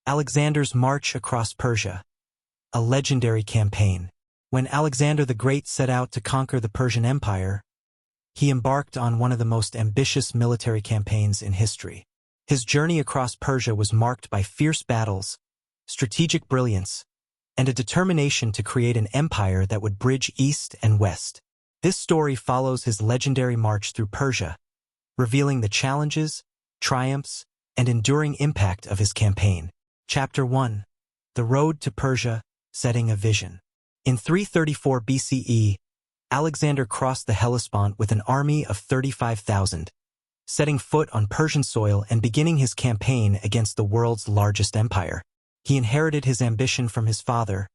Alexander's March Across Persia, a legendary campaign. When Alexander the Great set out to conquer the Persian Empire, he embarked on one of the most ambitious military campaigns in history. His journey across Persia was marked by fierce battles, strategic brilliance, and a determination to create an empire that would bridge east and west. This story follows his legendary march through Persia, revealing the challenges, triumphs, and enduring impact of his campaign. Chapter 1. The Road to Persia, Setting a Vision. In 334 BCE, Alexander crossed the Hellespont with an army of 35,000, setting foot on Persian soil and beginning his campaign against the world's largest empire. He inherited his ambition from his father,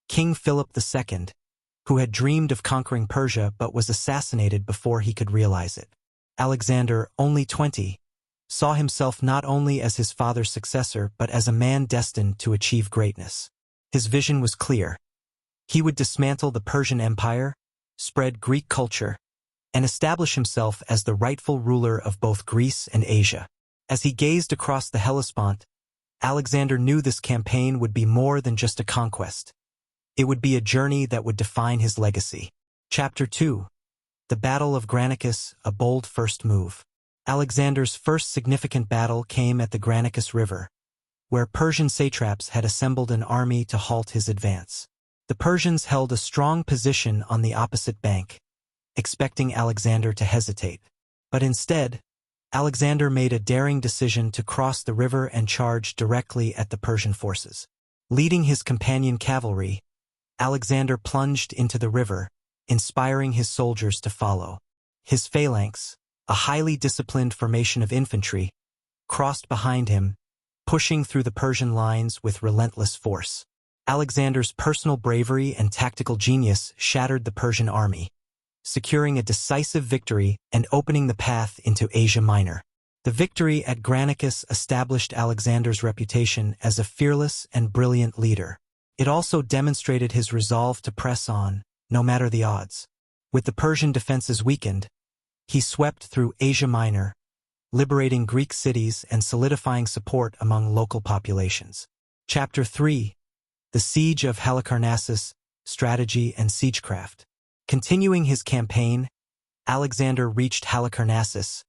King Philip II, who had dreamed of conquering Persia but was assassinated before he could realize it. Alexander, only 20, saw himself not only as his father's successor but as a man destined to achieve greatness. His vision was clear. He would dismantle the Persian Empire, spread Greek culture, and establish himself as the rightful ruler of both Greece and Asia. As he gazed across the Hellespont, Alexander knew this campaign would be more than just a conquest. It would be a journey that would define his legacy. Chapter 2. The Battle of Granicus, a bold first move. Alexander's first significant battle came at the Granicus River, where Persian satraps had assembled an army to halt his advance. The Persians held a strong position on the opposite bank, expecting Alexander to hesitate. But instead, Alexander made a daring decision to cross the river and charge directly at the Persian forces. Leading his companion cavalry, Alexander plunged into the river, inspiring his soldiers to follow. His phalanx, a highly disciplined formation of infantry, crossed behind him, pushing through the Persian lines with relentless force. Alexander's personal bravery and tactical genius shattered the Persian army, securing a decisive victory and opening the path into Asia Minor. The victory at Granicus established Alexander's reputation as a fearless and brilliant leader. It also demonstrated his resolve to press on, no matter the odds. With the Persian defenses weakened, he swept through Asia Minor, liberating Greek cities and solidifying support among local populations. Chapter 3. The Siege of Halicarnassus, Strategy and Siegecraft. Continuing his campaign, Alexander reached Halicarnassus,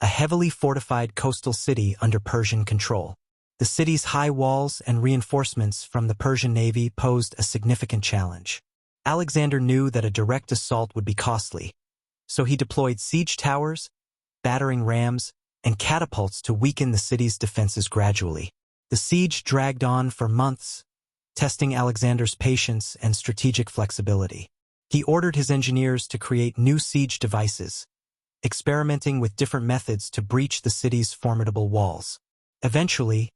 a heavily fortified coastal city under Persian control. The city's high walls and reinforcements from the Persian navy posed a significant challenge. Alexander knew that a direct assault would be costly, so he deployed siege towers, battering rams, and catapults to weaken the city's defenses gradually. The siege dragged on for months, testing Alexander's patience and strategic flexibility. He ordered his engineers to create new siege devices, experimenting with different methods to breach the city's formidable walls. Eventually,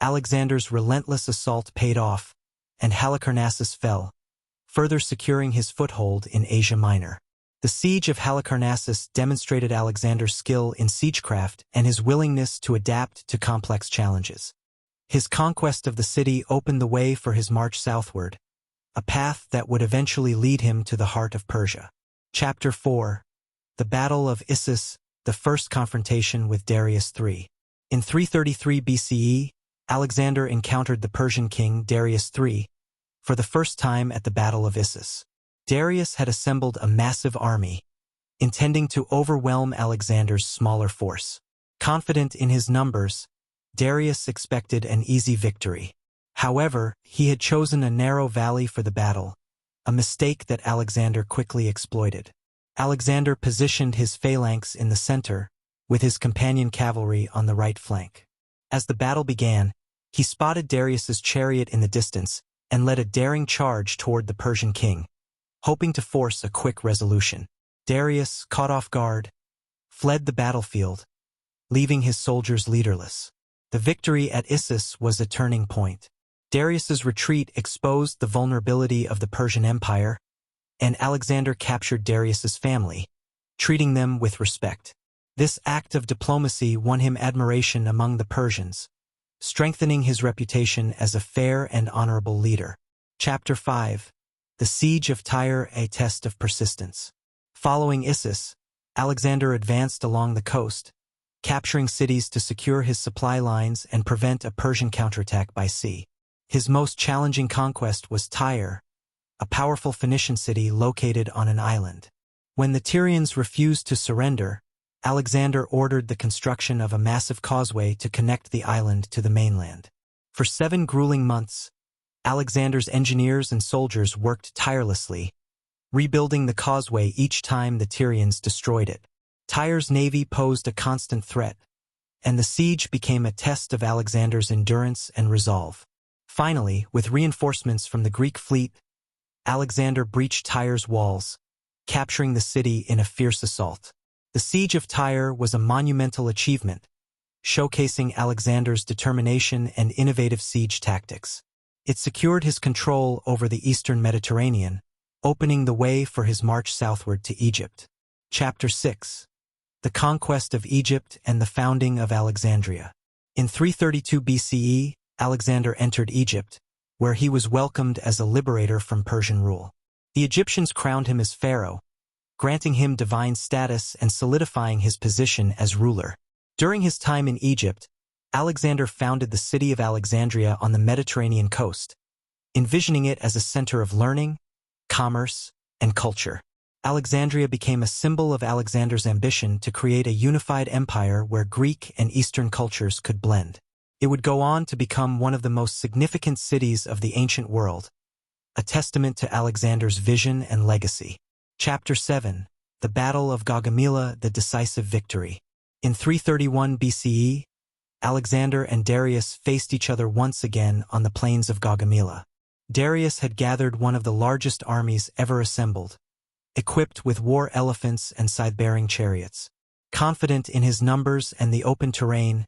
Alexander's relentless assault paid off, and Halicarnassus fell, further securing his foothold in Asia Minor. The siege of Halicarnassus demonstrated Alexander's skill in siegecraft and his willingness to adapt to complex challenges. His conquest of the city opened the way for his march southward, a path that would eventually lead him to the heart of Persia. Chapter 4. The Battle of Issus, the first confrontation with Darius III. In 333 BCE, Alexander encountered the Persian king Darius III for the first time at the Battle of Issus. Darius had assembled a massive army, intending to overwhelm Alexander's smaller force. Confident in his numbers, Darius expected an easy victory. However, he had chosen a narrow valley for the battle, a mistake that Alexander quickly exploited. Alexander positioned his phalanx in the center, with his companion cavalry on the right flank. As the battle began, he spotted Darius's chariot in the distance and led a daring charge toward the Persian king, hoping to force a quick resolution. Darius, caught off guard, fled the battlefield, leaving his soldiers leaderless. The victory at Issus was a turning point. Darius's retreat exposed the vulnerability of the Persian Empire, and Alexander captured Darius's family, treating them with respect. This act of diplomacy won him admiration among the Persians, strengthening his reputation as a fair and honorable leader. Chapter 5. The Siege of Tyre, a Test of Persistence. Following Issus, Alexander advanced along the coast, capturing cities to secure his supply lines and prevent a Persian counterattack by sea. His most challenging conquest was Tyre, a powerful Phoenician city located on an island. When the Tyrians refused to surrender, Alexander ordered the construction of a massive causeway to connect the island to the mainland. For 7 grueling months, Alexander's engineers and soldiers worked tirelessly, rebuilding the causeway each time the Tyrians destroyed it. Tyre's navy posed a constant threat, and the siege became a test of Alexander's endurance and resolve. Finally, with reinforcements from the Greek fleet, Alexander breached Tyre's walls, capturing the city in a fierce assault. The siege of Tyre was a monumental achievement, showcasing Alexander's determination and innovative siege tactics. It secured his control over the eastern Mediterranean, opening the way for his march southward to Egypt. Chapter 6. The Conquest of Egypt and the Founding of Alexandria. In 332 BCE, Alexander entered Egypt, where he was welcomed as a liberator from Persian rule. The Egyptians crowned him as pharaoh, granting him divine status and solidifying his position as ruler. During his time in Egypt, Alexander founded the city of Alexandria on the Mediterranean coast, envisioning it as a center of learning, commerce, and culture. Alexandria became a symbol of Alexander's ambition to create a unified empire where Greek and Eastern cultures could blend. It would go on to become one of the most significant cities of the ancient world, a testament to Alexander's vision and legacy. Chapter 7. The Battle of Gaugamela, the Decisive Victory. In 331 BCE, Alexander and Darius faced each other once again on the plains of Gaugamela. Darius had gathered one of the largest armies ever assembled, equipped with war elephants and scythe-bearing chariots. Confident in his numbers and the open terrain,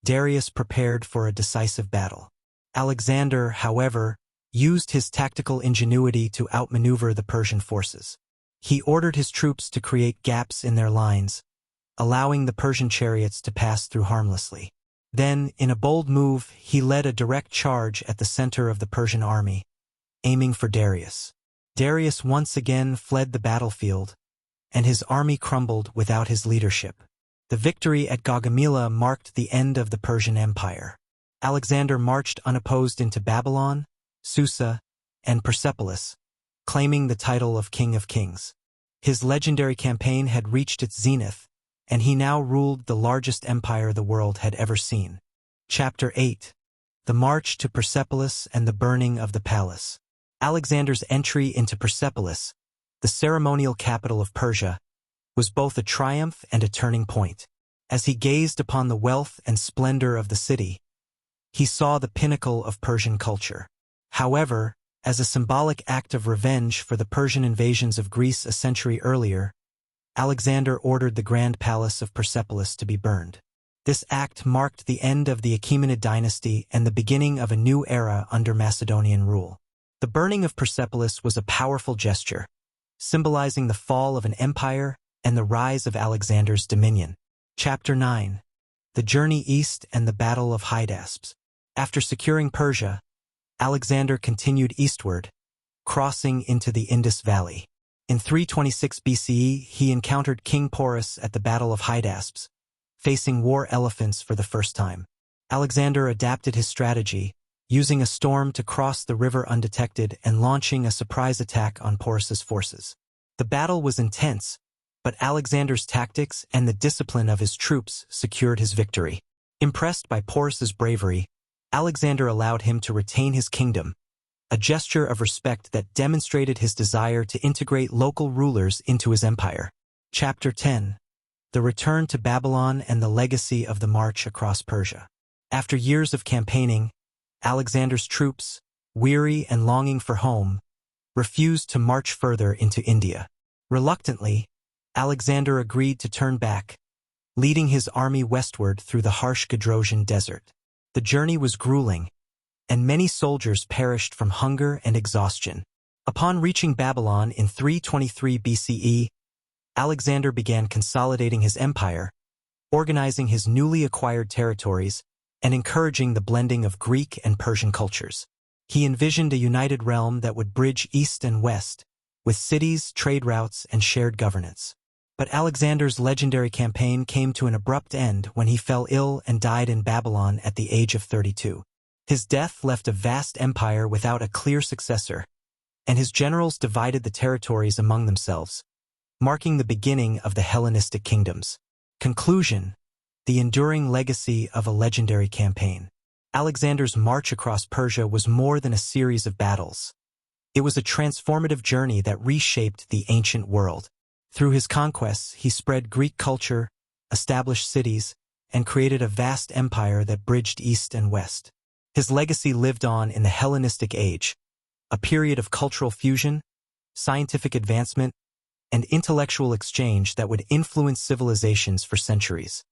Darius prepared for a decisive battle. Alexander, however, used his tactical ingenuity to outmaneuver the Persian forces. He ordered his troops to create gaps in their lines, allowing the Persian chariots to pass through harmlessly. Then, in a bold move, he led a direct charge at the center of the Persian army, aiming for Darius. Darius once again fled the battlefield, and his army crumbled without his leadership. The victory at Gaugamela marked the end of the Persian Empire. Alexander marched unopposed into Babylon, Susa, and Persepolis, claiming the title of King of Kings. His legendary campaign had reached its zenith, and he now ruled the largest empire the world had ever seen. Chapter 8. The March to Persepolis and the Burning of the Palace. Alexander's entry into Persepolis, the ceremonial capital of Persia, was both a triumph and a turning point. As he gazed upon the wealth and splendor of the city, he saw the pinnacle of Persian culture. However, as a symbolic act of revenge for the Persian invasions of Greece a century earlier, Alexander ordered the Grand Palace of Persepolis to be burned. This act marked the end of the Achaemenid dynasty and the beginning of a new era under Macedonian rule. The burning of Persepolis was a powerful gesture, symbolizing the fall of an empire and the rise of Alexander's dominion. Chapter 9. The Journey East and the Battle of Hydaspes. After securing Persia, Alexander continued eastward, crossing into the Indus Valley. In 326 BCE, he encountered King Porus at the Battle of Hydaspes, facing war elephants for the first time. Alexander adapted his strategy, using a storm to cross the river undetected and launching a surprise attack on Porus's forces. The battle was intense, but Alexander's tactics and the discipline of his troops secured his victory. Impressed by Porus's bravery, Alexander allowed him to retain his kingdom, a gesture of respect that demonstrated his desire to integrate local rulers into his empire. Chapter 10. The Return to Babylon and the Legacy of the March Across Persia. After years of campaigning, Alexander's troops, weary and longing for home, refused to march further into India. Reluctantly, Alexander agreed to turn back, leading his army westward through the harsh Gedrosian desert. The journey was grueling, and many soldiers perished from hunger and exhaustion. Upon reaching Babylon in 323 BCE, Alexander began consolidating his empire, organizing his newly acquired territories, and encouraging the blending of Greek and Persian cultures. He envisioned a united realm that would bridge east and west, with cities, trade routes, and shared governance. But Alexander's legendary campaign came to an abrupt end when he fell ill and died in Babylon at the age of 32. His death left a vast empire without a clear successor, and his generals divided the territories among themselves, marking the beginning of the Hellenistic kingdoms. Conclusion: the enduring legacy of a legendary campaign. Alexander's march across Persia was more than a series of battles. It was a transformative journey that reshaped the ancient world. Through his conquests, he spread Greek culture, established cities, and created a vast empire that bridged east and west. His legacy lived on in the Hellenistic age, a period of cultural fusion, scientific advancement, and intellectual exchange that would influence civilizations for centuries.